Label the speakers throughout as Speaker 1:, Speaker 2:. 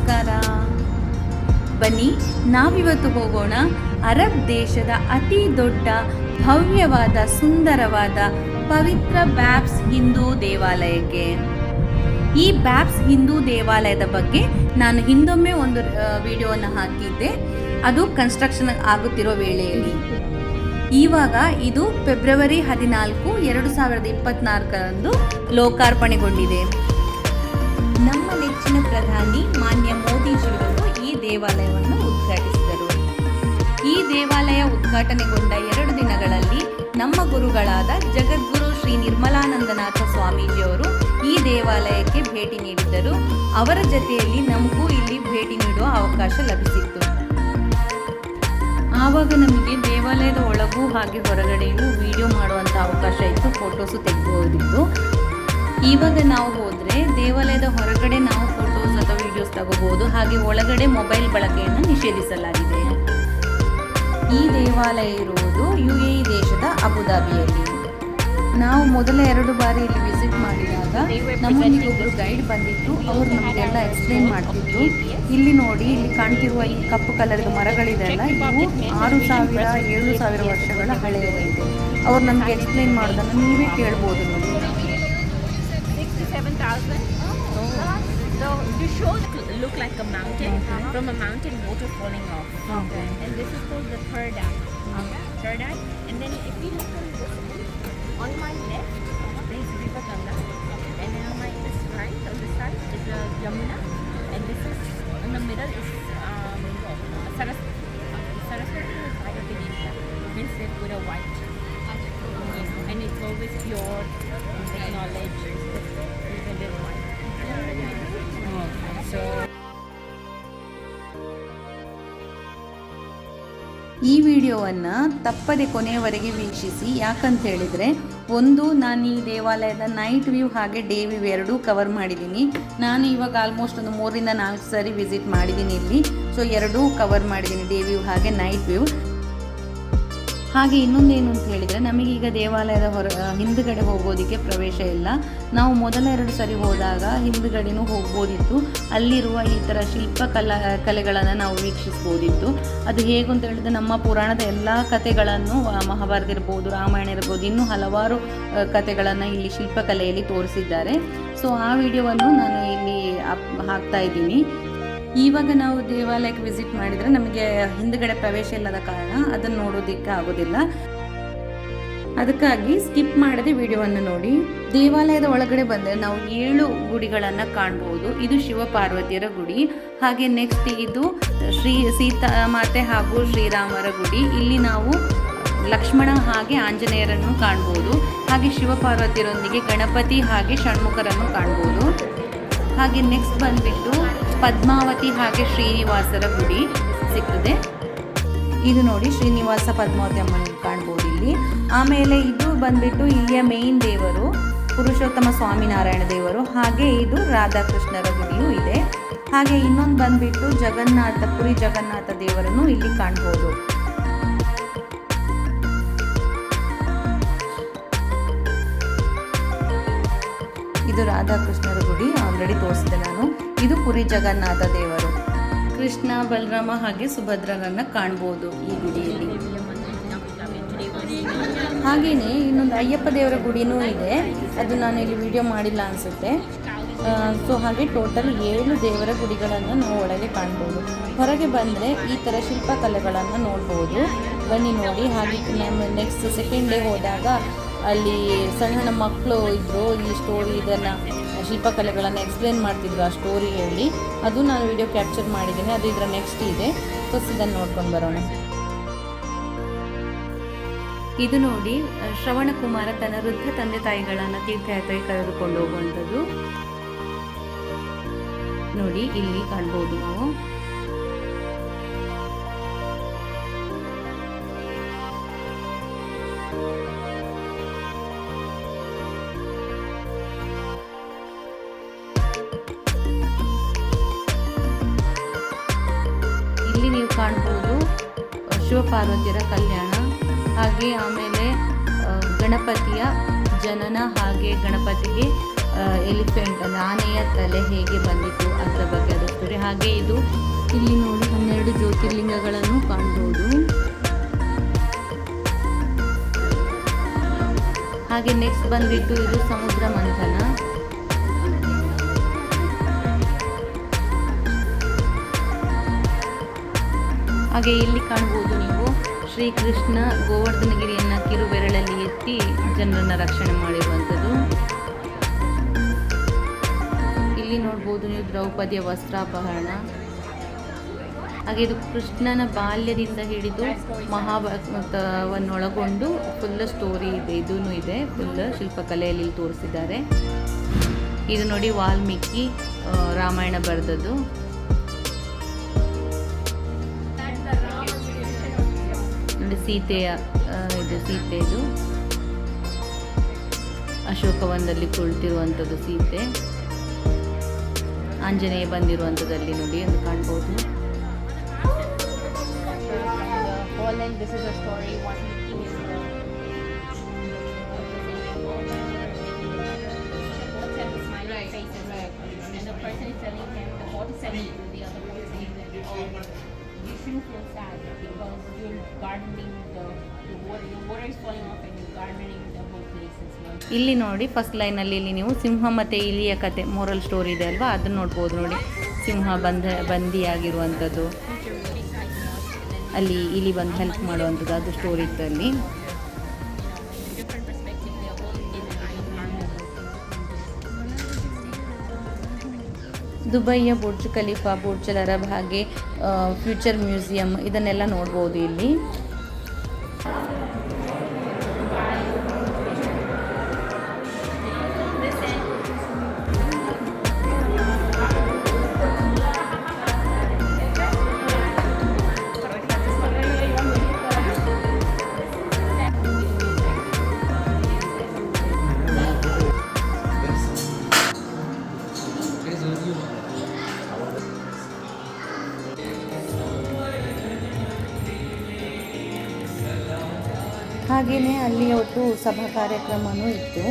Speaker 1: ನಮಸ್ಕಾರ. ಬನ್ನಿ ನಾವಿವತ್ತು ಹೋಗೋಣ ಅರಬ್ ದೇಶದ ಅತಿ ದೊಡ್ಡ ಭವ್ಯವಾದ ಸುಂದರವಾದ ಪವಿತ್ರ ಬ್ಯಾಬ್ಸ್ ಹಿಂದೂ ದೇವಾಲಯಕ್ಕೆ. ಈ ಬ್ಯಾಬ್ಸ್ ಹಿಂದೂ ದೇವಾಲಯದ ಬಗ್ಗೆ ನಾನು ಹಿಂದೊಮ್ಮೆ ಒಂದು ವಿಡಿಯೋನ ಹಾಕಿದ್ದೆ, ಅದು ಕನ್ಸ್ಟ್ರಕ್ಷನ್ ಆಗುತ್ತಿರೋ ವೇಳೆಯಲ್ಲಿ. ಇವಾಗ ಇದು ಫೆಬ್ರವರಿ 14, 2024ರಂದು ಲೋಕಾರ್ಪಣೆಗೊಂಡಿದೆ. ನಮ್ಮ ನೆಚ್ಚಿನ ಪ್ರಧಾನಿ ಮಾನ್ಯ ಮೋದಿಜಿಯವರು ಈ ದೇವಾಲಯವನ್ನು ಉದ್ಘಾಟಿಸಿದರು. ಈ ದೇವಾಲಯ ಉದ್ಘಾಟನೆಗೊಂಡ 2 ದಿನಗಳಲ್ಲಿ ನಮ್ಮ ಗುರುಗಳಾದ ಜಗದ್ಗುರು ಶ್ರೀ ನಿರ್ಮಲಾನಂದನಾಥ ಸ್ವಾಮೀಜಿಯವರು ಈ ದೇವಾಲಯಕ್ಕೆ ಭೇಟಿ ನೀಡಿದ್ದರು. ಅವರ ಜೊತೆಯಲ್ಲಿ ನಮಗೂ ಇಲ್ಲಿ ಭೇಟಿ ನೀಡುವ ಅವಕಾಶ ಲಭಿಸಿತ್ತು. ಆವಾಗ ನಮಗೆ ದೇವಾಲಯದ ಒಳಗೂ ಹಾಗೆ ಹೊರಗಡೆಯೂ ವಿಡಿಯೋ ಮಾಡುವಂಥ ಅವಕಾಶ ಇತ್ತು, ಫೋಟೋಸು ತೆಗೆದುಕೊಂಡಿದ್ದು. ಇವಾಗ ನಾವು ಹೋದರೆ ದೇವಾಲಯದ ಹೊರಗಡೆ ನಾವು ಫೋಟೋಸ್ ಅಥವಾ ವಿಡಿಯೋಸ್ ತಗೋಬಹುದು, ಹಾಗೆ ಒಳಗಡೆ ಮೊಬೈಲ್ ಬಳಕೆಯನ್ನು ನಿಷೇಧಿಸಲಾಗಿದೆ. ಈ ದೇವಾಲಯ ಇರುವುದು UAE ದೇಶದ ಅಬುಧಾಬಿಯಲ್ಲಿ. ನಾವು ಮೊದಲ 2 ಬಾರಿ ಇಲ್ಲಿ ವಿಸಿಟ್ ಮಾಡಿದಾಗ ನಮ್ಮೊಂದಿಗೆ ಒಬ್ಬರು ಗೈಡ್ ಬಂದಿತ್ತು. ಅವರು ನಮಗೆಲ್ಲ ಎಕ್ಸ್ಪ್ಲೇನ್ ಮಾಡ್ತಿದ್ರು. ಇಲ್ಲಿ ನೋಡಿ, ಇಲ್ಲಿ ಕಾಣ್ತಿರುವ ಈ ಕಪ್ಪು ಕಲರ್ದು ಮರಗಳಿದೆಲ್ಲ, ಇವು 6000 7000 ವರ್ಷಗಳ ಹಳೆಯವಿದೆ. ಅವ್ರು ನಮಗೆ ಎಕ್ಸ್ಪ್ಲೇನ್ ಮಾಡೋದನ್ನು ನೀವೇ ಕೇಳ್ಬೋದು. ನೋಡಿ,
Speaker 2: 67,000. So the show look like a mountain. From a mountain, water falling off. And this is called the third eye. Third eye. And then if you look on my left, there is River Ganga. And then on my right, on the side is Yamuna. And this is in the middle is Saraswati is right of India. Means they put a white. And it's always pure knowledge.
Speaker 1: ಈ ವಿಡಿಯೋವನ್ನು ತಪ್ಪದೆ ಕೊನೆಯವರೆಗೆ ವೀಕ್ಷಿಸಿ. ಯಾಕಂತ ಹೇಳಿದರೆ, ಒಂದು, ನಾನು ಈ ದೇವಾಲಯದ ನೈಟ್ ವ್ಯೂ ಹಾಗೆ ಡೇ ವ್ಯೂ ಎರಡೂ ಕವರ್ ಮಾಡಿದ್ದೀನಿ. ನಾನು ಇವಾಗ ಆಲ್ಮೋಸ್ಟ್ ಒಂದು 3 ರಿಂದ 4 ಸಾರಿ ವಿಸಿಟ್ ಮಾಡಿದ್ದೀನಿ ಇಲ್ಲಿ. ಸೊ ಎರಡೂ ಕವರ್ ಮಾಡಿದ್ದೀನಿ, ಡೇ ವ್ಯೂ ಹಾಗೆ ನೈಟ್ ವ್ಯೂ. ಹಾಗೆ ಇನ್ನೊಂದೇನು ಅಂತ ಹೇಳಿದರೆ, ನಮಗೀಗ ದೇವಾಲಯದ ಹಿಂದುಗಡೆ ಹೋಗೋದಕ್ಕೆ ಪ್ರವೇಶ ಇಲ್ಲ. ನಾವು ಮೊದಲ 2 ಸರಿ ಹೋದಾಗ ಹಿಂದುಗಡೆನೂ ಹೋಗ್ಬೋದಿತ್ತು. ಅಲ್ಲಿರುವ ಈ ಥರ ಕಲೆಗಳನ್ನು ನಾವು ವೀಕ್ಷಿಸ್ಬೋದಿತ್ತು. ಅದು ಹೇಗೆ ಅಂತ ಹೇಳಿದ್ರೆ, ನಮ್ಮ ಪುರಾಣದ ಎಲ್ಲ ಕಥೆಗಳನ್ನು, ಮಹಾಭಾರತ ಇರ್ಬೋದು, ರಾಮಾಯಣ ಇರ್ಬೋದು, ಇನ್ನೂ ಹಲವಾರು ಕಥೆಗಳನ್ನು ಇಲ್ಲಿ ಶಿಲ್ಪಕಲೆಯಲ್ಲಿ ತೋರಿಸಿದ್ದಾರೆ. ಸೊ ಆ ವಿಡಿಯೋವನ್ನು ನಾನು ಇಲ್ಲಿ ಹಾಕ್ತಾ ಇದ್ದೀನಿ. ಇವಾಗ ನಾವು ದೇವಾಲಯಕ್ಕೆ ವಿಸಿಟ್ ಮಾಡಿದರೆ ನಮಗೆ ಹಿಂದುಗಡೆ ಪ್ರವೇಶ ಇಲ್ಲದ ಕಾರಣ ಅದನ್ನು ನೋಡೋದಕ್ಕೆ ಆಗೋದಿಲ್ಲ. ಅದಕ್ಕಾಗಿ ಸ್ಕಿಪ್ ಮಾಡದೆ ವಿಡಿಯೋವನ್ನು ನೋಡಿ. ದೇವಾಲಯದ ಒಳಗಡೆ ಬಂದರೆ ನಾವು 7 ಗುಡಿಗಳನ್ನು ಕಾಣ್ಬೋದು. ಇದು ಶಿವಪಾರ್ವತಿಯರ ಗುಡಿ. ಹಾಗೆ ನೆಕ್ಸ್ಟ್ ಇದು ಸೀತಾ ಮಾತೆ ಹಾಗೂ ಶ್ರೀರಾಮರ ಗುಡಿ. ಇಲ್ಲಿ ನಾವು ಲಕ್ಷ್ಮಣ ಹಾಗೆ ಆಂಜನೇಯರನ್ನು ಕಾಣ್ಬೋದು. ಹಾಗೆ ಶಿವಪಾರ್ವತಿಯರೊಂದಿಗೆ ಗಣಪತಿ ಹಾಗೆ ಷಣ್ಮುಖರನ್ನು ಕಾಣ್ಬೋದು. ಹಾಗೆ ನೆಕ್ಸ್ಟ್ ಬಂದುಬಿಟ್ಟು ಪದ್ಮಾವತಿ ಹಾಗೆ ಶ್ರೀನಿವಾಸರ ಗುಡಿ ಸಿಗ್ತದೆ. ಇದು ನೋಡಿ, ಶ್ರೀನಿವಾಸ ಪದ್ಮಾವತಿ ಅಮ್ಮನ ಕಾಣ್ಬೋದು ಇಲ್ಲಿ. ಆಮೇಲೆ ಇದು ಬಂದುಬಿಟ್ಟು ಇಲ್ಲಿಯ ಮೇನ್ ದೇವರು ಪುರುಷೋತ್ತಮ ಸ್ವಾಮಿನಾರಾಯಣ ದೇವರು. ಹಾಗೆ ಇದು ರಾಧಾಕೃಷ್ಣರ ಗುಡಿಯೂ ಇದೆ. ಹಾಗೆ ಇನ್ನೊಂದು ಬಂದುಬಿಟ್ಟು ಪುರಿ ಜಗನ್ನಾಥ ದೇವರನ್ನು ಇಲ್ಲಿ ಕಾಣ್ಬೋದು. ಇದು ರಾಧಾಕೃಷ್ಣರ ಗುಡಿ, ಆಲ್ರೆಡಿ ತೋರಿಸಿದೆ ನಾನು. ಇದು ಪುರಿ ಜಗನ್ನಾಥ ದೇವರು. ಕೃಷ್ಣ, ಬಲರಾಮ ಹಾಗೆ ಸುಭದ್ರರನ್ನ ಕಾಣ್ಬೋದು ಈ ಗುಡಿಯಲ್ಲಿ. ಹಾಗೆಯೇ ಇನ್ನೊಂದು ಅಯ್ಯಪ್ಪ ದೇವರ ಗುಡಿನೂ ಇದೆ, ಅದು ನಾನು ಇಲ್ಲಿ ವಿಡಿಯೋ ಮಾಡಿಲ್ಲ ಅನಿಸುತ್ತೆ. ಸೊ ಹಾಗೆ ಟೋಟಲ್ 7 ದೇವರ ಗುಡಿಗಳನ್ನು ನಾವು ಒಳಗೆ ಕಾಣ್ಬೋದು. ಹೊರಗೆ ಬಂದರೆ ಈ ಥರ ಶಿಲ್ಪಕಲೆಗಳನ್ನು ನೋಡ್ಬೋದು. ಬನ್ನಿ ನೋಡಿ. ಹಾಗೆ ನಮ್ಮ ನೆಕ್ಸ್ಟ್ ಸೆಕೆಂಡ್ ಡೇ ಹೋದಾಗ ಅಲ್ಲಿ ಸಣ್ಣ ಮಕ್ಕಳು ಇದ್ದರು, ಈ ಸ್ಟೋರಿ ಇದನ್ನು ಶಿಲ್ಪಕಲೆಗಳನ್ನು ಎಕ್ಸ್ಪ್ಲೇನ್ ಮಾಡ್ತಿದ್ರು, ಆ ಸ್ಟೋರಿ ಹೇಳಿ. ಅದು ನಾನು ವಿಡಿಯೋ ಕ್ಯಾಪ್ಚರ್ ಮಾಡಿದ್ದೀನಿ, ಅದು ಇದರ ನೆಕ್ಸ್ಟ್ ಇದೆ. ಫಸ್ಟ್ ಇದನ್ನು ನೋಡ್ಕೊಂಡು ಬರೋಣ. ಇದು ನೋಡಿ, ಶ್ರವಣ ಕುಮಾರ ತನ್ನ ವೃದ್ಧ ತಂದೆ ತಾಯಿಗಳನ್ನು ತೀರ್ಥಯಾತ್ರೆಗೆ ಕರೆದುಕೊಂಡು ಹೋಗುವಂಥದ್ದು ನೋಡಿ, ಇಲ್ಲಿ ಕಾಣ್ಬೋದು ನಾವು. ಇಲ್ಲಿ ನೀವು ಕಾಣ್ಬೋದು ಶಿವಪಾರ್ವತಿಯರ ಕಲ್ಯಾಣ, ಹಾಗೆ ಆಮೇಲೆ ಗಣಪತಿಯ ಜನನ, ಹಾಗೆ ಗಣಪತಿಗೆ ಎಲಿಫೆಂಟ್ ಅಂದರೆ ಆನೆಯ ತಲೆ ಹೇಗೆ ಬಂದಿತ್ತು ಅದರ ಬಗ್ಗೆ ಅದು ಸ್ಟೋರಿ. ಹಾಗೆ ಇದು ಇಲ್ಲಿ ನೋಡಿ 12 ಜ್ಯೋತಿರ್ಲಿಂಗಗಳನ್ನು ಕಾಣ್ಬೋದು. ಹಾಗೆ ನೆಕ್ಸ್ಟ್ ಬಂದ್ಬಿಟ್ಟು ಇದು ಸಮುದ್ರ ಮಂಥನ. ಹಾಗೆ ಇಲ್ಲಿ ಕಾಣ್ಬೋದು ನೀವು ಶ್ರೀಕೃಷ್ಣ ಗೋವರ್ಧನಗಿರಿಯನ್ನು ಕಿರುಬೆರಳಲ್ಲಿ ಎತ್ತಿ ಜನರನ್ನು ರಕ್ಷಣೆ ಮಾಡಿರುವಂಥದ್ದು. ಇಲ್ಲಿ ನೋಡ್ಬೋದು ನೀವು ದ್ರೌಪದಿಯ ವಸ್ತ್ರಾಪಹರಣ. ಹಾಗೆ ಇದು ಕೃಷ್ಣನ ಬಾಲ್ಯದಿಂದ ಹಿಡಿದು ಮಹಾಭಾರತವನ್ನೊಳಗೊಂಡು ಫುಲ್ ಸ್ಟೋರಿ ಇದೆ, ಇದೂ ಇದೆ, ಫುಲ್ ಶಿಲ್ಪಕಲೆಯಲ್ಲಿ ತೋರಿಸಿದ್ದಾರೆ. ಇದು ನೋಡಿ ವಾಲ್ಮೀಕಿ ರಾಮಾಯಣ ಬರೆದದ್ದು. ನೋಡಿ ಸೀತೆಯ ಇದು ಸೀತೆದು ಅಶೋಕವನದಲ್ಲಿ ಕುಳಿತಿರುವಂಥದ್ದು ಸೀತೆ. ಆಂಜನೇಯ ಬಂದಿರುವಂಥದ್ದಲ್ಲಿ ನೋಡಿ ಅಂತ ಕಾಣ್ಬೋದು.
Speaker 2: Poland, this is a story one king is smiling faces, and the person is telling him, the pot is telling the other person that you shouldn't feel sad because you're gardening your water is falling off and you're gardening the whole place as well.
Speaker 1: ಇಲ್ಲಿ ನೋಡಿ first ಲೈನಲ್ಲಿ ಇಲ್ಲಿ ನೀವು ಸಿಂಹ ಮತ್ತು ಇಲಿಯ ಕತೆ moral story ಇದೆ ಅಲ್ವಾ, ಅದನ್ನು ನೋಡ್ಬೋದು ನೋಡಿ. ಸಿಂಹ ಬಂದಿಯಾಗಿರುವಂಥದ್ದು, ಅಲ್ಲಿ ಇಲಿ ಬಂದು ಹೆಲ್ಪ್ ಮಾಡುವಂಥದ್ದು, ಅದು ಸ್ಟೋರಿ ಇತ್ತು ಅಲ್ಲಿ. ದುಬೈಯ ಬುರ್ಜ್ ಖಲೀಫಾ, ಬುರ್ಜ್ ಅಲ್ ಅರಬ್, ಹಾಗೆ ಫ್ಯೂಚರ್ ಮ್ಯೂಸಿಯಂ ಇದನ್ನೆಲ್ಲ ನೋಡ್ಬೋದು ಇಲ್ಲಿ. ಹಾಗೆಯೇ ಅಲ್ಲಿ ಒಟ್ಟು ಸಭಾ ಕಾರ್ಯಕ್ರಮವೂ ಇತ್ತು.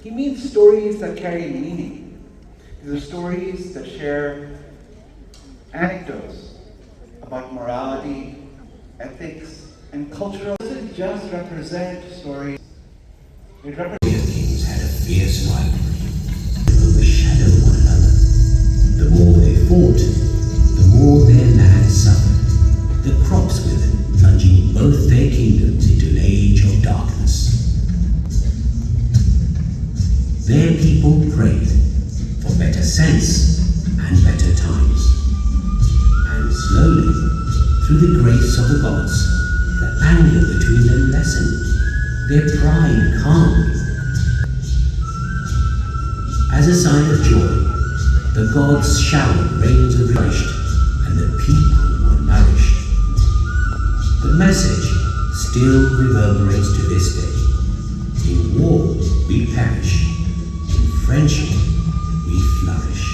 Speaker 3: He means stories that carry meaning. These are stories that share anecdotes about morality, ethics, and cultural. It doesn't just represent stories. It represents.
Speaker 4: Kings had a fierce rivalry to overshadow one another. The more they fought, the more their land suffered. The crops withered, plunging both their kingdoms into an age of darkness. Their people prayed for better sense and better times. And slowly, through the grace of the gods, the anger between them lessened, their pride calmed. As a sign of joy, the gods showered rains of refreshed, and the people were nourished. The message still reverberates to this day. In war, we perish. In friendship, we flourish.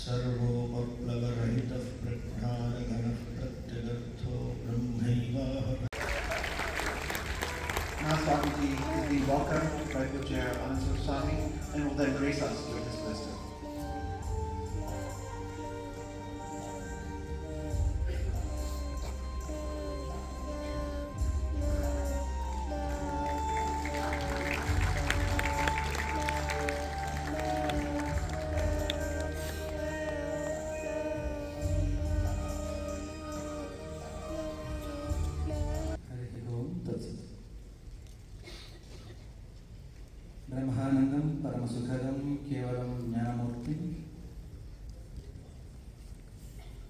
Speaker 5: सर्वोपप्लवरहितः प्रज्ञानघनः प्रत्यगर्थो ब्रह्मैवाहम्.
Speaker 3: Now Swamiji is being welcomed by Pujya Anand Swami and will then grace us with his wisdom.
Speaker 5: हरिः ओं तत्सत्.
Speaker 3: परमसुखदं केवलं ज्ञानमूर्तिं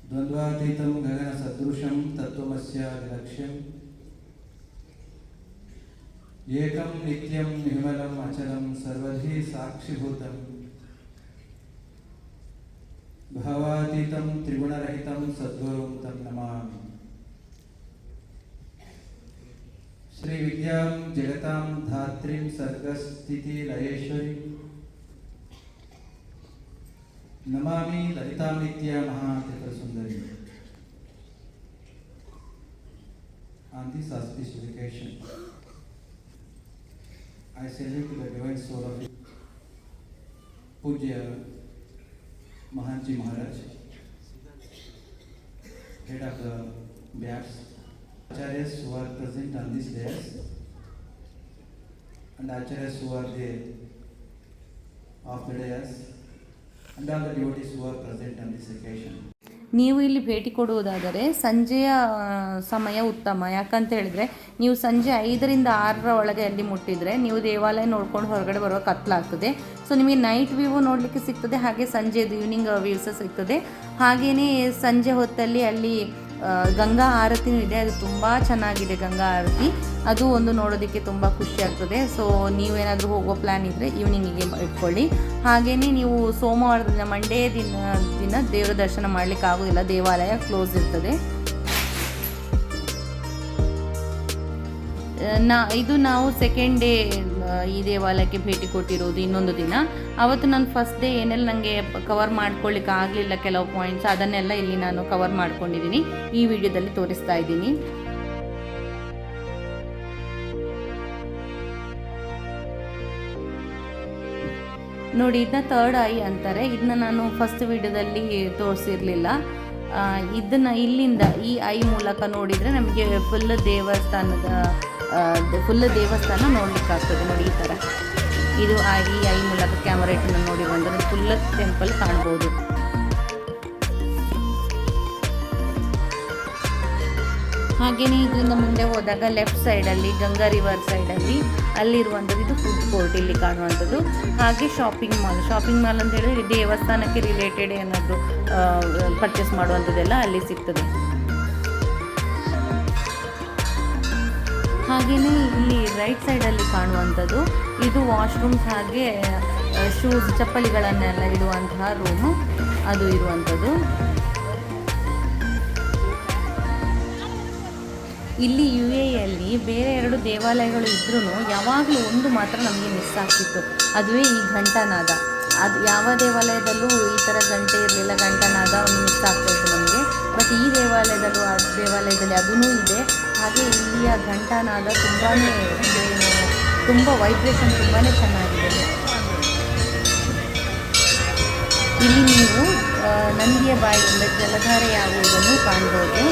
Speaker 3: द्वन्द्वातीतं गगनसदृशं तत्त्वमस्यादिलक्ष्यम् एकं नित्यं निर्मलम् अचलं सर्वधी साक्षिभूतं भावातीतं त्रिगुणरहितं सद्गुरुं तं नमामि। श्रीविद्यां जगतां धात्रीं सर्गस्थितिलयेश्वरीं Namami ललितां नित्यां महात्रिपुरसुन्दरीं। On this auspicious occasion, I salute the divine soul of Pujya Mahanji Maharaj, head of the Vyas, Acharyas who are present on this dais, and Acharyas who are there of the dais, and all the devotees who are present on this occasion.
Speaker 1: ನೀವು ಇಲ್ಲಿ ಭೇಟಿ ಕೊಡುವುದಾದರೆ ಸಂಜೆಯ ಸಮಯ ಉತ್ತಮ. ಯಾಕಂತ ಹೇಳಿದ್ರೆ ನೀವು ಸಂಜೆ 5ರಿಂದ 6ರ ಒಳಗೆ ಅಲ್ಲಿ ಮುಟ್ಟಿದರೆ ನೀವು ದೇವಾಲಯ ನೋಡ್ಕೊಂಡು ಹೊರಗಡೆ ಬರುವ ಕತ್ಲಾಗ್ತದೆ. ಸೊ ನಿಮಗೆ ನೈಟ್ ವ್ಯೂ ನೋಡಲಿಕ್ಕೆ ಸಿಗ್ತದೆ, ಹಾಗೆ ಸಂಜೆದು ಈವ್ನಿಂಗ್ ವ್ಯೂಸ್ ಸಿಗ್ತದೆ. ಹಾಗೆಯೇ ಸಂಜೆ ಹೊತ್ತಲ್ಲಿ ಅಲ್ಲಿ ಗಂಗಾ ಆರತಿನೂ ಇದೆ, ಅದು ತುಂಬ ಚೆನ್ನಾಗಿದೆ ಗಂಗಾ ಆರತಿ. ಅದು ಒಂದು ನೋಡೋದಕ್ಕೆ ತುಂಬ ಖುಷಿ ಆಗ್ತದೆ. ಸೊ ನೀವೇನಾದರೂ ಹೋಗೋ ಪ್ಲ್ಯಾನ್ ಇದ್ದರೆ ಈವ್ನಿಂಗಿಗೆ ಇಟ್ಕೊಳ್ಳಿ. ಹಾಗೆಯೇ ನೀವು ಸೋಮವಾರದ ದಿನ ಮಂಡೇ ದಿನ ದೇವರ ದರ್ಶನ ಮಾಡಲಿಕ್ಕೆ ಆಗೋದಿಲ್ಲ, ದೇವಾಲಯ ಕ್ಲೋಸ್ ಇರ್ತದೆ. ಇದು ನಾವು ಸೆಕೆಂಡ್ ಡೇ ಈ ದೇವಾಲಯಕ್ಕೆ ಭೇಟಿ ಕೊಟ್ಟಿರೋದು. ಇನ್ನೊಂದು ದಿನ ಅವತ್ತು ನಾನು ಫಸ್ಟ್ ಡೇ ಏನೆಲ್ಲ ನನಗೆ ಕವರ್ ಮಾಡ್ಕೊಳ್ಳಿಕ್ಕೆ ಆಗಲಿಲ್ಲ, ಕೆಲವು ಪಾಯಿಂಟ್ಸ್ ಅದನ್ನೆಲ್ಲ ಇಲ್ಲಿ ನಾನು ಕವರ್ ಮಾಡ್ಕೊಂಡಿದ್ದೀನಿ, ಈ ವಿಡಿಯೋದಲ್ಲಿ ತೋರಿಸ್ತಾ ಇದ್ದೀನಿ. ನೋಡಿ, ಇದನ್ನ ಥರ್ಡ್ ಐ ಅಂತಾರೆ. ಇದನ್ನ ನಾನು ಫಸ್ಟ್ ವಿಡಿಯೋದಲ್ಲಿ ತೋರಿಸಿರಲಿಲ್ಲ. ಇದನ್ನು ಇಲ್ಲಿಂದ ಈ ಐ ಮೂಲಕ ನೋಡಿದರೆ ನಮಗೆ ಫುಲ್ ದೇವಸ್ಥಾನ ನೋಡಲಿಕ್ಕಾಗ್ತದೆ. ನೋಡಿ, ಈ ಥರ ಇದು ಈ ಐ ಮೂಲಕ ಕ್ಯಾಮರಾ ಇಟ್ಟು ನೋಡಿ ಬಂದರೆ ಫುಲ್ ಟೆಂಪಲ್ ಕಾಣ್ಬೋದು. ಹಾಗೆಯೇ ಇದರಿಂದ ಮುಂದೆ ಹೋದಾಗ ಲೆಫ್ಟ್ ಸೈಡಲ್ಲಿ ಗಂಗಾ ರಿವರ್ ಸೈಡಲ್ಲಿ ಅಲ್ಲಿರುವಂಥದ್ದು ಇದು ಫುಡ್ ಕೋರ್ಟ್ ಇಲ್ಲಿ ಕಾಣುವಂಥದ್ದು. ಹಾಗೆ ಶಾಪಿಂಗ್ ಮಾಲ್ ಅಂತ ಹೇಳಿದ್ರೆ ದೇವಸ್ಥಾನಕ್ಕೆ ರಿಲೇಟೆಡ್ ಏನಾದರೂ ಪರ್ಚೇಸ್ ಮಾಡುವಂಥದ್ದೆಲ್ಲ ಅಲ್ಲಿ ಸಿಗ್ತದೆ. ಹಾಗೆಯೇ ಇಲ್ಲಿ ರೈಟ್ ಸೈಡಲ್ಲಿ ಕಾಣುವಂಥದ್ದು ಇದು ವಾಶ್ರೂಮ್ಸ್, ಹಾಗೆ ಶೂಸ್ ಚಪ್ಪಲಿಗಳನ್ನೆಲ್ಲ ಇಡುವಂತಹ ರೂಮು ಅದು ಇರುವಂಥದ್ದು. ಇಲ್ಲಿ UAEಯಲ್ಲಿ ಬೇರೆ 2 ದೇವಾಲಯಗಳು ಇದ್ರೂ ಯಾವಾಗಲೂ ಒಂದು ಮಾತ್ರ ನಮಗೆ ಮಿಸ್ ಆಗ್ತಿತ್ತು, ಅದುವೇ ಈ ಘಂಟಾನಾದ. ಅದು ಯಾವ ದೇವಾಲಯದಲ್ಲೂ ಈ ಥರ ಗಂಟೆ ಇರಲಿಲ್ಲ, ಘಂಟಾನಾದ ಒಂದು ಮಿಸ್ ಆಗ್ತಾಯಿತ್ತು ನಮಗೆ. ಬಟ್ ಈ ದೇವಾಲಯದಲ್ಲಿ ಅದೂ ಇದೆ. ಹಾಗೆ ಇಲ್ಲಿಯ ಘಂಟಾನಾದ ತುಂಬ ವೈಬ್ರೇಷನ್ ತುಂಬಾ ಚೆನ್ನಾಗಿದೆ. ಇಲ್ಲಿ ನೀವು ನಂದಿಯ ಬಾಯಿಯಿಂದ ಜಲಧಾರೆಯಾಗುವುದನ್ನು ಕಾಣ್ಬೋದು.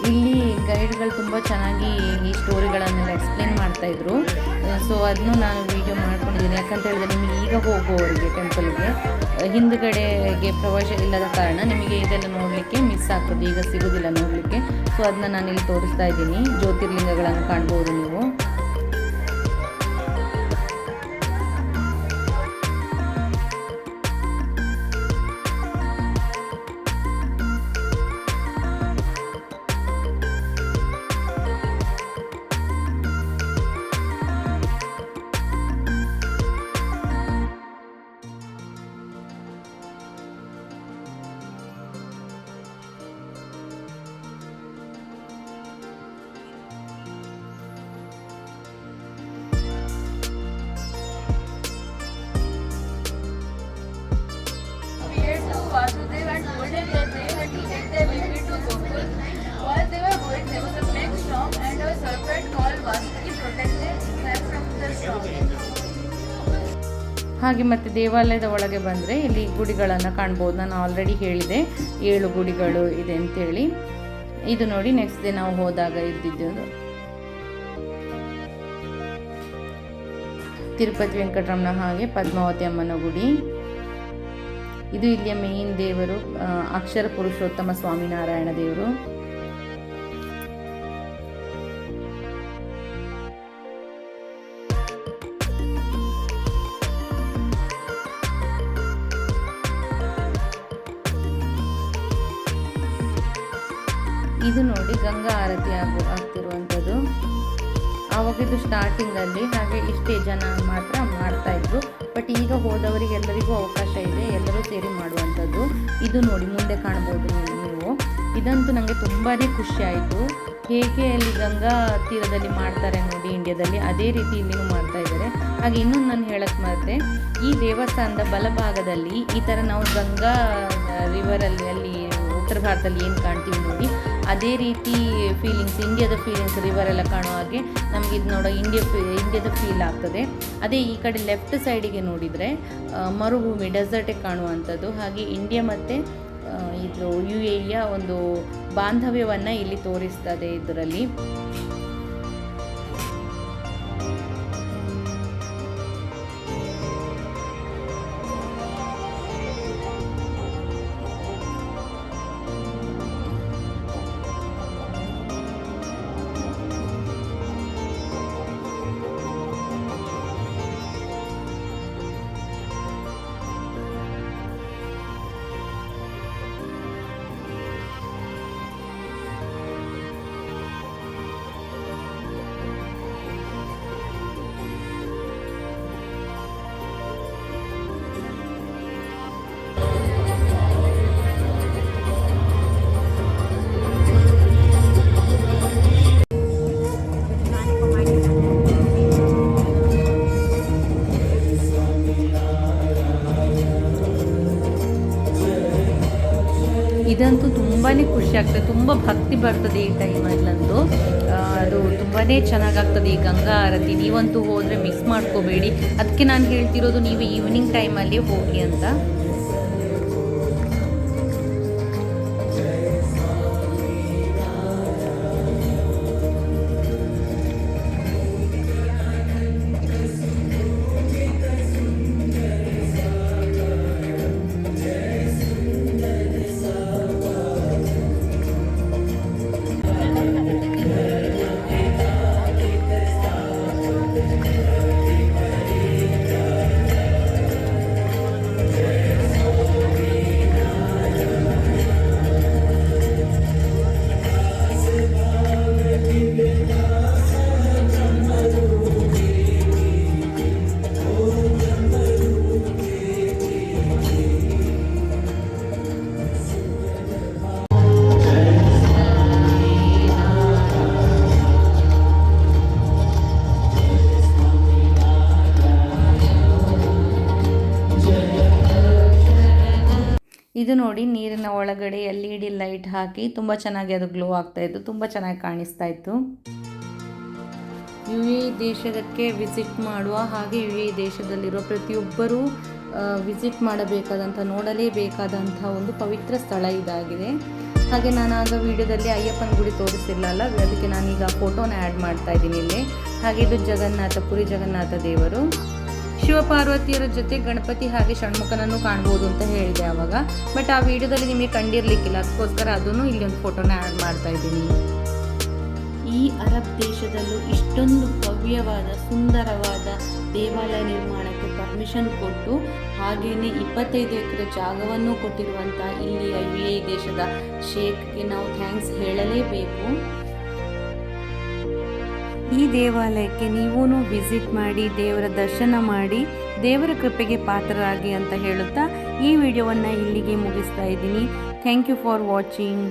Speaker 1: ಇಲ್ಲಿ ಗೈಡ್ಗಳು ತುಂಬ ಚೆನ್ನಾಗಿ ಈ ಸ್ಟೋರಿಗಳನ್ನೆಲ್ಲ ಎಕ್ಸ್ಪ್ಲೇನ್ ಮಾಡ್ತಾಯಿದ್ರು. ಸೊ ಅದನ್ನು ನಾನು ವೀಡಿಯೋ ಮಾಡ್ಕೊಂಡಿದ್ದೀನಿ. ಯಾಕಂತ ಹೇಳಿದ್ರೆ ನಿಮಗೆ ಈಗ ಹೋಗುವವರಿಗೆ ಟೆಂಪಲ್ಗೆ ಹಿಂದುಗಡೆಗೆ ಪ್ರವೇಶ ಇಲ್ಲದ ಕಾರಣ ನಿಮಗೆ ಇದೆಲ್ಲ ನೋಡಲಿಕ್ಕೆ ಮಿಸ್ ಆಗ್ತದೆ, ಈಗ ಸಿಗೋದಿಲ್ಲ ನೋಡಲಿಕ್ಕೆ. ಸೊ ಅದನ್ನ ನಾನಿಲ್ಲಿ ತೋರಿಸ್ತಾ ಇದ್ದೀನಿ. ಜ್ಯೋತಿರ್ಲಿಂಗಗಳನ್ನು ಕಾಣ್ಬೋದು ನೀವು. ಹಾಗೆ ಮತ್ತು ದೇವಾಲಯದ ಒಳಗೆ ಬಂದರೆ ಇಲ್ಲಿ ಗುಡಿಗಳನ್ನು ಕಾಣ್ಬೋದು. ನಾನು ಆಲ್ರೆಡಿ ಹೇಳಿದೆ 7 ಗುಡಿಗಳು ಇದೆ ಅಂತೇಳಿ. ಇದು ನೋಡಿ ನೆಕ್ಸ್ಟ್ ಡೇ ನಾವು ಹೋದಾಗ ಇದ್ದಿದ್ದು ತಿರುಪತಿ ವೆಂಕಟರಮಣ ಹಾಗೆ ಪದ್ಮಾವತಿ ಅಮ್ಮನ ಗುಡಿ. ಇದು ಇಲ್ಲಿಯ ಮೇನ್ ದೇವರು ಅಕ್ಷರ ಪುರುಷೋತ್ತಮ ಸ್ವಾಮಿನಾರಾಯಣ ದೇವರು. ಇದು ನೋಡಿ ಗಂಗಾ ಆರತಿ ಆಗ್ತಿರುವಂಥದ್ದು. ಆವಾಗಿದ್ದು ಸ್ಟಾರ್ಟಿಂಗಲ್ಲಿ ಹಾಗೆ ಇಷ್ಟೇ ಜನ ಮಾತ್ರ ಮಾಡ್ತಾಯಿದ್ರು. ಬಟ್ ಈಗ ಹೋದವರಿಗೆಲ್ಲರಿಗೂ ಅವಕಾಶ ಇದೆ, ಎಲ್ಲರೂ ಸೇರಿ ಮಾಡುವಂಥದ್ದು. ಇದು ನೋಡಿ ಮುಂದೆ ಕಾಣ್ಬೋದು ನೀವು. ಇದಂತೂ ನನಗೆ ತುಂಬಾ ಖುಷಿ ಆಯಿತು. ಹೇಗೆ ಅಲ್ಲಿ ಗಂಗಾ ತೀರದಲ್ಲಿ ಮಾಡ್ತಾರೆ ನೋಡಿ ಇಂಡಿಯಾದಲ್ಲಿ, ಅದೇ ರೀತಿ ಇಲ್ಲಿನೂ ಮಾಡ್ತಾ ಇದ್ದಾರೆ. ಹಾಗೆ ಇನ್ನೊಂದು ನಾನು ಹೇಳಕ್ಕೆ ಮರೆತೆ, ಈ ದೇವಸ್ಥಾನದ ಬಲಭಾಗದಲ್ಲಿ ಈ ಥರ ನಾವು ಗಂಗಾ ರಿವರಲ್ಲಿ ಅಲ್ಲಿ ಉತ್ತರ ಭಾರತದಲ್ಲಿ ಏನು ಕಾಣ್ತೀವಿ ನೋಡಿ, ಅದೇ ರೀತಿ ಫೀಲಿಂಗ್ಸ್, ಇಂಡಿಯಾದ ಫೀಲಿಂಗ್ಸ್ ರಿವರೆಲ್ಲ ಕಾಣೋ ಹಾಗೆ ನಮಗೆ ಇದು ನೋಡೋ ಇಂಡಿಯಾದ ಫೀಲ್ ಆಗ್ತದೆ. ಅದೇ ಈ ಕಡೆ ಲೆಫ್ಟ್ ಸೈಡಿಗೆ ನೋಡಿದರೆ ಮರುಭೂಮಿ ಡೆಸರ್ಟೇ ಕಾಣುವಂಥದ್ದು. ಹಾಗೆ ಇಂಡಿಯಾ ಮತ್ತು ಇದು UAEಯ ಒಂದು ಬಾಂಧವ್ಯವನ್ನು ಇಲ್ಲಿ ತೋರಿಸ್ತದೆ ಇದರಲ್ಲಿ. ಇದಂತೂ ತುಂಬಾ ಖುಷಿ ಆಗ್ತದೆ, ತುಂಬ ಭಕ್ತಿ ಬರ್ತದೆ ಈ ಟೈಮಲ್ಲಂತೂ. ಅದು ತುಂಬಾ ಚೆನ್ನಾಗಾಗ್ತದೆ ಈ ಗಂಗಾ ಆರತಿ. ನೀವಂತೂ ಹೋದರೆ ಮಿಸ್ ಮಾಡ್ಕೋಬೇಡಿ. ಅದಕ್ಕೆ ನಾನು ಹೇಳ್ತಿರೋದು ನೀವು ಈವ್ನಿಂಗ್ ಟೈಮಲ್ಲಿ ಹೋಗಿ ಅಂತ. ಇದು ನೋಡಿ ನೀರಿನ ಒಳಗಡೆ LED ಲೈಟ್ ಹಾಕಿ ತುಂಬ ಚೆನ್ನಾಗಿ ಅದು ಗ್ಲೋ ಆಗ್ತಾಯಿತ್ತು, ತುಂಬ ಚೆನ್ನಾಗಿ ಕಾಣಿಸ್ತಾ ಇತ್ತು. UAE ದೇಶಕ್ಕೆ ವಿಸಿಟ್ ಮಾಡುವ ಹಾಗೆ UAE ದೇಶದಲ್ಲಿರುವ ಪ್ರತಿಯೊಬ್ಬರೂ ವಿಸಿಟ್ ಮಾಡಬೇಕಾದಂಥ, ನೋಡಲೇಬೇಕಾದಂಥ ಒಂದು ಪವಿತ್ರ ಸ್ಥಳ ಇದಾಗಿದೆ. ಹಾಗೆ ನಾನು ಆಗ ವಿಡಿಯೋದಲ್ಲಿ ಅಯ್ಯಪ್ಪನ ಗುಡಿ ತೋರಿಸಿರಲಿಲ್ಲ, ಅದಕ್ಕೆ ನಾನೀಗ ಫೋಟೋನ ಆ್ಯಡ್ ಮಾಡ್ತಾ ಇದ್ದೀನಿ ಇಲ್ಲಿ. ಹಾಗೆ ಇದು ಜಗನ್ನಾಥ, ಪುರಿ ಜಗನ್ನಾಥ ದೇವರು. ಶಿವಪಾರ್ವತಿಯರ ಜೊತೆ ಗಣಪತಿ ಹಾಗೆ ಷಣ್ಮುಖನನ್ನು ಕಾಣ್ಬೋದು ಅಂತ ಹೇಳಿದೆ ಆವಾಗ. ಬಟ್ ಆ ವಿಡಿಯೋದಲ್ಲಿ ನಿಮಗೆ ಕಂಡಿರಲಿಕ್ಕಿಲ್ಲ, ಅದಕ್ಕೋಸ್ಕರ ಅದನ್ನು ಇಲ್ಲಿ ಒಂದು ಫೋಟೋನ ಆ್ಯಡ್ ಮಾಡ್ತಾ ಇದ್ದೀನಿ. ಈ ಅರಬ್ ದೇಶದಲ್ಲೂ ಇಷ್ಟೊಂದು ಭವ್ಯವಾದ ಸುಂದರವಾದ ದೇವಾಲಯ ನಿರ್ಮಾಣಕ್ಕೆ ಪರ್ಮಿಷನ್ ಕೊಟ್ಟು ಹಾಗೆಯೇ 25 ಎಕರೆ ಜಾಗವನ್ನು ಕೊಟ್ಟಿರುವಂಥ ಇಲ್ಲಿಯ UAE ದೇಶದ ಶೇಖ್ಗೆ ನಾವು ಥ್ಯಾಂಕ್ಸ್ ಹೇಳಲೇಬೇಕು. ಈ ದೇವಾಲಯಕ್ಕೆ ನೀವೂ ವಿಸಿಟ್ ಮಾಡಿ, ದೇವರ ದರ್ಶನ ಮಾಡಿ, ದೇವರ ಕೃಪೆಗೆ ಪಾತ್ರರಾಗಿ ಅಂತ ಹೇಳುತ್ತಾ ಈ ವಿಡಿಯೋವನ್ನು ಇಲ್ಲಿಗೆ ಮುಗಿಸ್ತಾ ಇದ್ದೀನಿ. Thank you for watching.